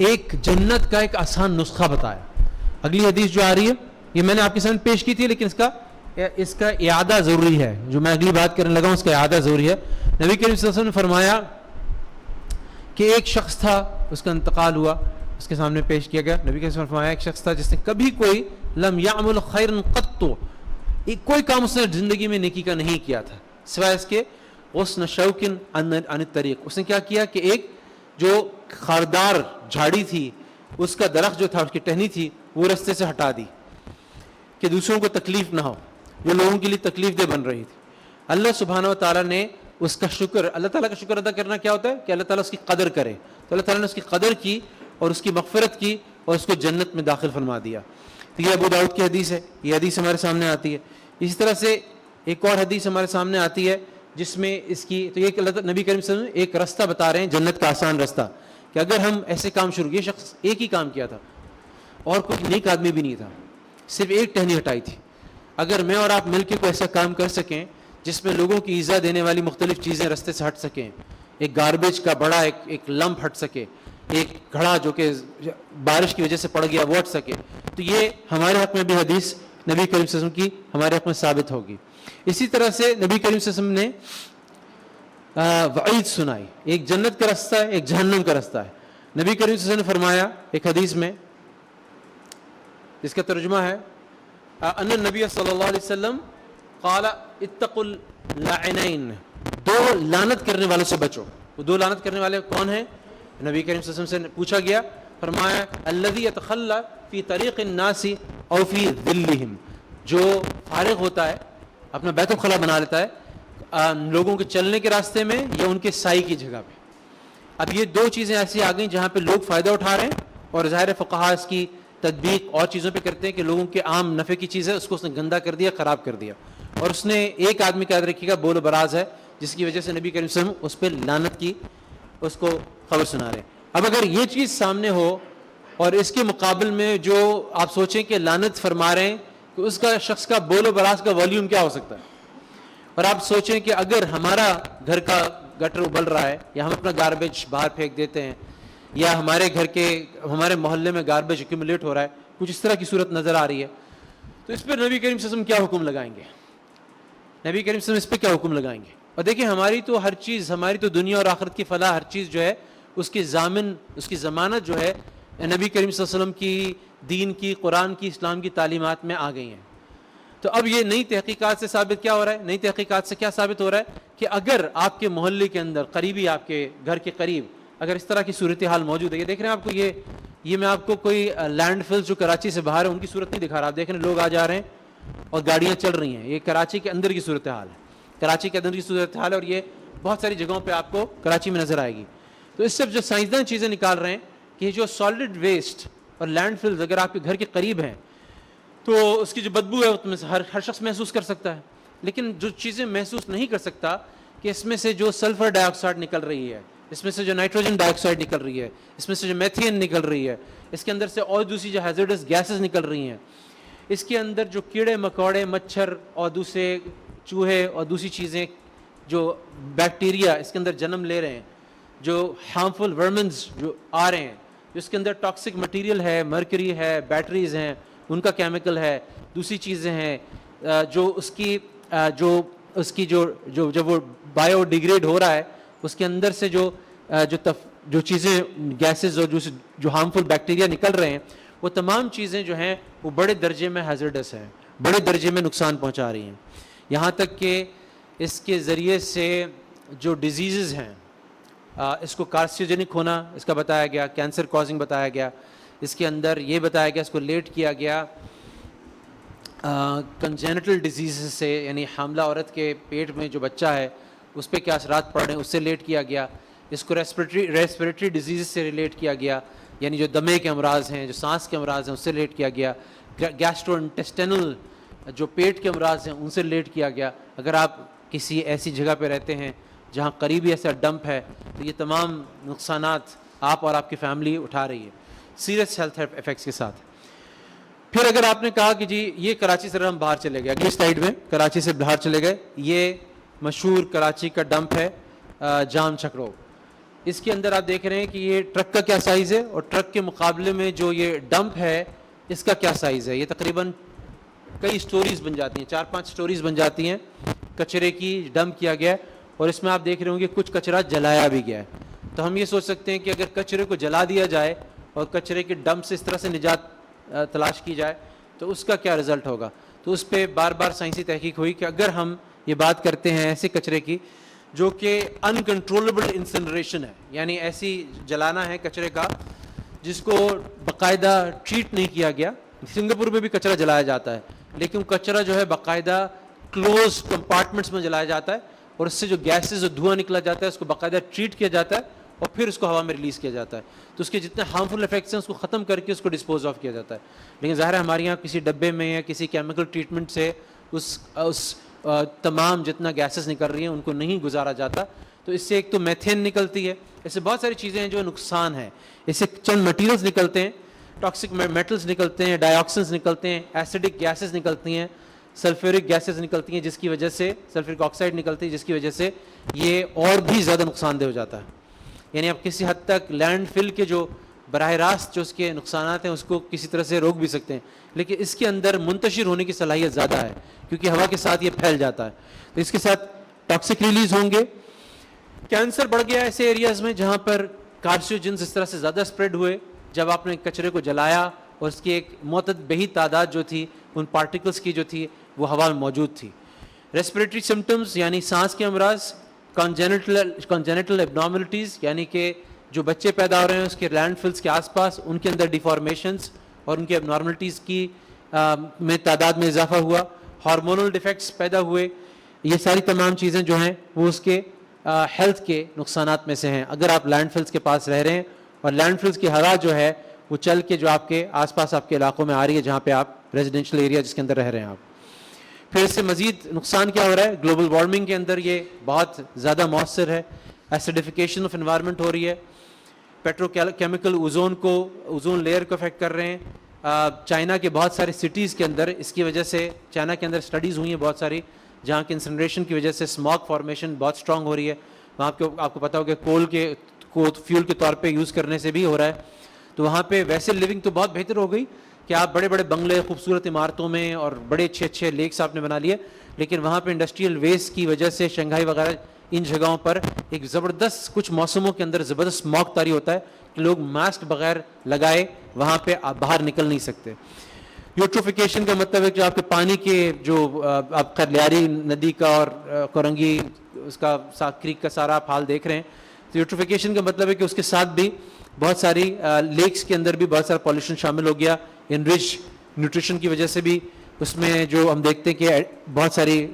ایک جنت کا ایک آسان نسخہ بتایا. اگلی حدیث جو آ رہی ہے یہ میں نے آپ کے سامنے پیش کی تھی، لیکن اس کا اعادہ ضروری ہے. جو میں اگلی بات کرنے لگا ہوں اس کا اعادہ ضروری ہے. نبی کریم صلی اللہ علیہ وسلم نے فرمایا کہ ایک شخص تھا، اس کا انتقال ہوا، اس کے سامنے پیش کیا گیا. نبی کریم صلی اللہ علیہ وسلم نے فرمایا ایک شخص تھا جس نے کبھی کوئی لم یعمل خیرا قط، کوئی کام اس نے زندگی میں نیکی کا نہیں کیا تھا سوائے اس کے غصن شوک عن الطریق. اس نے کیا کیا کہ ایک جو خاردار جھاڑی تھی، اس کا درخت جو تھا، اس کی ٹہنی تھی، وہ رستے سے ہٹا دی کہ دوسروں کو تکلیف نہ ہو، جو لوگوں کے لیے تکلیف دہ بن رہی تھی. اللہ سبحانہ و تعالیٰ نے اس کا شکر، اللہ تعالیٰ کا شکر ادا کرنا کیا ہوتا ہے کہ اللہ تعالیٰ اس کی قدر کرے. تو اللہ تعالیٰ نے اس کی قدر کی اور اس کی مغفرت کی اور اس کو جنت میں داخل فرما دیا. تو یہ ابو داؤد کی حدیث ہے، یہ حدیث ہمارے سامنے آتی ہے. اسی طرح سے ایک اور حدیث ہمارے سامنے آتی ہے جس میں اس کی، تو یہ اللہ نبی کریم صلی اللہ علیہ وسلم ایک رستہ بتا رہے ہیں، جنت کا آسان رستہ، کہ اگر ہم ایسے کام شروع، یہ شخص ایک ہی کام کیا تھا اور کوئی نیک آدمی بھی نہیں تھا، صرف ایک ٹہنی ہٹائی تھی. اگر میں اور آپ مل کے کوئی ایسا کام کر سکیں جس میں لوگوں کی ایذا دینے والی مختلف چیزیں رستے سے ہٹ سکیں، ایک گاربیج کا بڑا ایک لمپ ہٹ سکے، ایک گھڑا جو کہ بارش کی وجہ سے پڑ گیا وہ ہٹ سکے، تو یہ ہمارے حق میں بھی حدیث نبی کریم صلی اللہ علیہ وسلم کی ہمارے حق میں ثابت ہوگی. اسی طرح سے نبی کریم صلی اللہ علیہ وسلم نے وعید سنائی، ایک جنت کا رستہ ہے، ایک جہنم کا رستہ ہے. نبی کریم صلی اللہ علیہ وسلم نے فرمایا ایک حدیث میں، جس کا ترجمہ ہے ان النبی صلی اللہ علیہ وسلم قال اتقوا اللعینین، دو لعنت کرنے والوں سے بچو. وہ دو لعنت کرنے والے کون ہیں؟ نبی کریم صلی اللہ علیہ وسلم سے پوچھا گیا، فرمایا الذی یتخلی فی طریق الناس او فی ظلہم، جو فارغ ہوتا ہے، اپنا بیت الخلا بنا لیتا ہے لوگوں کے چلنے کے راستے میں یا ان کے سائے کی جگہ پہ. اب یہ دو چیزیں ایسی آ گئیں جہاں پہ لوگ فائدہ اٹھا رہے ہیں، اور ظاہر فقہا اس کی تطبیق اور چیزوں پہ کرتے ہیں کہ لوگوں کے عام نفع کی چیز ہے اس کو اس نے گندا کر دیا، خراب کر دیا. اور اس نے ایک آدمی کا یاد رکھیے گا بول و براز ہے، جس کی وجہ سے نبی کریم صلی اللہ علیہ وسلم اس پہ لعنت کی، اس کو خبر سنا رہے ہیں. اب اگر یہ چیز سامنے ہو اور اس کے مقابل میں جو آپ سوچیں کہ لعنت فرما رہے ہیں، کہ اس کا شخص کا بول و براز کا والیوم کیا ہو سکتا ہے. اور آپ سوچیں کہ اگر ہمارا گھر کا گٹر ابل رہا ہے، یا ہم اپنا گاربیج باہر پھینک دیتے ہیں، یا ہمارے محلے میں گاربیج ایکومولیٹ ہو رہا ہے، کچھ اس طرح کی صورت نظر آ رہی ہے، تو اس پر نبی کریم صلی اللہ علیہ وسلم کیا حکم لگائیں گے؟ نبی کریم صلی اللہ علیہ وسلم اس پہ کیا حکم لگائیں گے؟ اور دیکھیں ہماری تو ہر چیز، ہماری تو دنیا اور آخرت کی فلاح، ہر چیز جو ہے اس کی ضامن، اس کی ضمانت جو ہے نبی کریم صلی اللہ علیہ وسلم کی، دین کی، قرآن کی، اسلام کی تعلیمات میں آ گئی ہیں. تو اب یہ نئی تحقیقات سے ثابت کیا ہو رہا ہے؟ نئی تحقیقات سے کیا ثابت ہو رہا ہے کہ اگر آپ کے محلے کے اندر، قریبی آپ کے گھر کے قریب اگر اس طرح کی صورتحال موجود ہے، یہ دیکھ رہے ہیں آپ کو، یہ میں آپ کو کوئی لینڈ فلز جو کراچی سے باہر ہے ان کی صورت نہیں دکھا رہا. آپ دیکھ رہے ہیں لوگ آ جا رہے ہیں اور گاڑیاں چل رہی ہیں، یہ کراچی کے اندر کی صورتحال ہے، کراچی کے اندر کی صورتحال ہے، اور یہ بہت ساری جگہوں پہ آپ کو کراچی میں نظر آئے گی. تو اس سے جو سائنسدان چیزیں نکال رہے ہیں کہ یہ جو سالڈ ویسٹ اور لینڈ فلز اگر آپ کے گھر کے قریب ہیں تو اس کی جو بدبو ہے وہ ہر شخص محسوس کر سکتا ہے. لیکن جو چیزیں محسوس نہیں کر سکتا کہ اس میں سے جو سلفر ڈائی آکسائڈ نکل رہی ہے، اس میں سے جو نائٹروجن ڈائی آکسائڈ نکل رہی ہے، اس میں سے جو میتھین نکل رہی ہے، اس کے اندر سے اور دوسری جو ہیزرڈس گیسز نکل رہی ہیں، اس کے اندر جو کیڑے مکوڑے، مچھر اور دوسرے چوہے اور دوسری چیزیں، جو بیکٹیریا اس کے اندر جنم لے رہے ہیں، جو ہارمفل ورمنز جو آ رہے ہیں، جو اس کے اندر ٹاکسک مٹیریل ہے، مرکری ہے، بیٹریز ہیں ان کا کیمیکل ہے، دوسری چیزیں ہیں جو اس کی جب وہ بایو ڈیگریڈ ہو رہا ہے، اس کے اندر سے جو چیزیں گیسز اور جو ہارمفل بیکٹیریا نکل رہے ہیں، وہ تمام چیزیں جو ہیں وہ بڑے درجے میں ہیزرڈس ہیں، بڑے درجے میں نقصان پہنچا رہی ہیں. یہاں تک کہ اس کے ذریعے سے جو ڈیزیزز ہیں، اس کو کارسینوجینک ہونا اس کا بتایا گیا، کینسر کازنگ بتایا گیا، اس کے اندر یہ بتایا گیا، اس کو لیٹ کیا گیا کنجینٹل ڈیزیز سے، یعنی حاملہ عورت کے پیٹ میں جو بچہ ہے اس پہ کیا اثرات پڑ رہے ہیں، اس سے لیٹ کیا گیا. اس کو ریسپریٹری ڈیزیز سے ریلیٹ کیا گیا، یعنی جو دمے کے امراض ہیں، جو سانس کے امراض ہیں اس سے ریلیٹ کیا گیا. گیسٹرو انٹسٹینل جو پیٹ کے امراض ہیں ان سے ریلیٹ کیا گیا. اگر آپ کسی ایسی جگہ پہ رہتے ہیں جہاں قریبی ایسا ڈمپ ہے تو یہ تمام نقصانات آپ اور آپ کی فیملی اٹھا رہی ہے، سیریس ہیلتھ ایفیکٹس کے ساتھ. پھر اگر آپ نے کہا کہ جی یہ کراچی سے ہم باہر چلے گئے، اگلی سلائیڈ میں کراچی سے باہر چلے گئے، یہ مشہور کراچی کا ڈمپ ہے جام چھکرو. اس کے اندر آپ دیکھ رہے ہیں کہ یہ ٹرک کا کیا سائز ہے اور ٹرک کے مقابلے میں جو یہ ڈمپ ہے اس کا کیا سائز ہے. یہ تقریباً کئی سٹوریز بن جاتی ہیں, 4-5 سٹوریز بن جاتی ہیں کچرے کی, ڈمپ کیا گیا ہے. اور اس میں آپ دیکھ رہے ہوں گے کچھ کچرا جلایا بھی گیا ہے. تو ہم یہ سوچ سکتے ہیں کہ اگر کچرے کو جلا دیا جائے اور کچرے کے ڈمپ سے اس طرح سے نجات تلاش کی جائے تو اس کا کیا رزلٹ ہوگا. تو اس پہ بار بار سائنسی تحقیق ہوئی کہ اگر ہم یہ بات کرتے ہیں ایسے کچرے کی جو کہ انکنٹرولبل انسنریشن ہے, یعنی ایسی جلانا ہے کچرے کا جس کو باقاعدہ ٹریٹ نہیں کیا گیا. سنگاپور میں بھی کچرا جلایا جاتا ہے لیکن کچرا جو ہے باقاعدہ کلوز کمپارٹمنٹس میں جلایا جاتا ہے اور اس سے جو گیسز اور دھواں نکلا جاتا ہے اس کو باقاعدہ ٹریٹ کیا جاتا ہے اور پھر اس کو ہوا میں ریلیز کیا جاتا ہے. تو اس کے جتنے ہارمفل ایفیکٹس ہیں اس کو ختم کر کے اس کو ڈسپوز آف کیا جاتا ہے. لیکن ظاہر ہے ہمارے یہاں کسی ڈبے میں یا کسی کیمیکل ٹریٹمنٹ سے اس تمام جتنا گیسز نکل رہی ہیں ان کو نہیں گزارا جاتا. تو اس سے ایک تو میتھین نکلتی ہے, اس سے بہت ساری چیزیں ہیں جو نقصان ہیں. اس سے چند مٹیریلز نکلتے ہیں, ٹاکسک میٹلز نکلتے ہیں, ڈائی آکسنز نکلتے ہیں, ایسیڈک گیسز نکلتی ہیں, سلفیورک گیسز نکلتی ہیں جس کی وجہ سے سلفیورک آکسائڈ نکلتی ہے جس کی وجہ سے یہ اور بھی زیادہ نقصان دہ ہو جاتا ہے. یعنی آپ کسی حد تک لینڈ فل کے جو براہ راست جو اس کے نقصانات ہیں اس کو کسی طرح سے روک بھی سکتے ہیں, لیکن اس کے اندر منتشر ہونے کی صلاحیت زیادہ ہے کیونکہ ہوا کے ساتھ یہ پھیل جاتا ہے. تو اس کے ساتھ ٹاکسک ریلیز ہوں گے. کینسر بڑھ گیا ایسے ایریاز میں جہاں پر کارسینوجنز اس طرح سے زیادہ اسپریڈ ہوئے جب آپ نے کچرے کو جلایا اور اس کی ایک معتدل بہی تعداد جو تھی ان پارٹیکلز کی جو تھی وہ ہوا میں موجود تھی. ریسپریٹری سمٹمز یعنی سانس کے امراض, کانجینٹل ایبنارملٹیز یعنی کہ جو بچے پیدا ہو رہے ہیں اس کے لینڈ فلز کے آس پاس ان کے اندر ڈیفارمیشنز اور ان کے ایبنارملٹیز کی میں تعداد میں اضافہ ہوا, ہارمونل ڈیفیکٹس پیدا ہوئے. یہ ساری تمام چیزیں جو ہیں وہ اس کے ہیلتھ کے نقصانات میں سے ہیں اگر آپ لینڈ فلز کے پاس رہ رہے ہیں اور لینڈ فلز کی ہوا جو ہے وہ چل کے جو آپ کے آس پاس آپ کے علاقوں میں آ رہی ہے جہاں پہ آپ ریزیڈینشیل ایریا جس کے اندر رہ رہے ہیں آپ. پھر اس سے مزید نقصان کیا ہو رہا ہے, گلوبل وارمنگ کے اندر یہ بہت زیادہ مؤثر ہے. ایسیڈیفیکیشن آف انوائرمنٹ ہو رہی ہے, پیٹرو کیمیکل اوزون لیئر کو افیکٹ کر رہے ہیں. چائنا کے بہت سارے سٹیز کے اندر اس کی وجہ سے چائنا کے اندر اسٹڈیز ہوئی ہیں بہت ساری جہاں کی انسنریشن کی وجہ سے اسموگ فارمیشن بہت اسٹرانگ ہو رہی ہے. وہاں آپ کو پتا ہوگا کول کو فیول کے طور پہ یوز کرنے سے بھی ہو رہا ہے. تو وہاں پہ ویسے لیونگ تو بہت بہتر ہو گئی کہ آپ بڑے بڑے بنگلے خوبصورت عمارتوں میں اور بڑے اچھے لیکس آپ نے بنا لیے, لیکن وہاں پہ انڈسٹریل ویسٹ کی وجہ سے شنگھائی وغیرہ ان جگہوں پر ایک زبردست کچھ موسموں کے اندر زبردست اسموگ طاری ہوتا ہے کہ لوگ ماسک بغیر لگائے وہاں پہ باہر نکل نہیں سکتے. یوٹروفیکیشن کا مطلب ہے کہ آپ کے پانی کے جو آپ کلیاری ندی کا اور کورنگی اس کا کریک کا سارا آپ حال دیکھ رہے ہیں. تو یوٹروفیکیشن کا مطلب ہے کہ اس کے ساتھ بھی بہت ساری لیکس کے اندر بھی بہت سارا پالیوشن شامل ہو گیا. انریچ نیوٹریشن کی وجہ سے بھی اس میں جو ہم دیکھتے ہیں کہ بہت ساری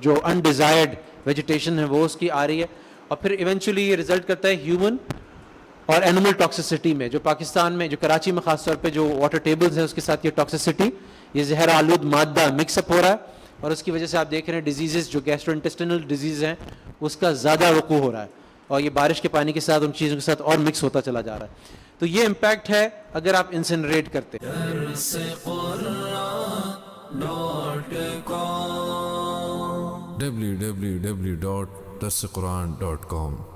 جو انڈیزائرڈ ویجیٹیشن ہے وہ اس کی آ رہی ہے. اور پھر ایونچولی یہ رزلٹ کرتا ہے ہیومن اور اینیمل ٹاکسیسٹی میں, جو پاکستان میں جو کراچی میں خاص طور پہ جو واٹر ٹیبلز ہیں اس کے ساتھ یہ ٹاکسیسٹی, یہ زہر آلود مادہ مکس اپ ہو رہا ہے اور اس کی وجہ سے آپ دیکھ رہے ہیں ڈیزیزز جو گیسٹرو انٹسٹینل ڈیزیز ہیں اس کا زیادہ وقوع ہو رہا ہے اور یہ بارش کے پانی کے ساتھ ان چیزوں کے ساتھ اور مکس ہوتا چلا جا رہا ہے. تو یہ امپیکٹ ہے اگر آپ انسنریٹ کرتے ہیں. www.darsequran.com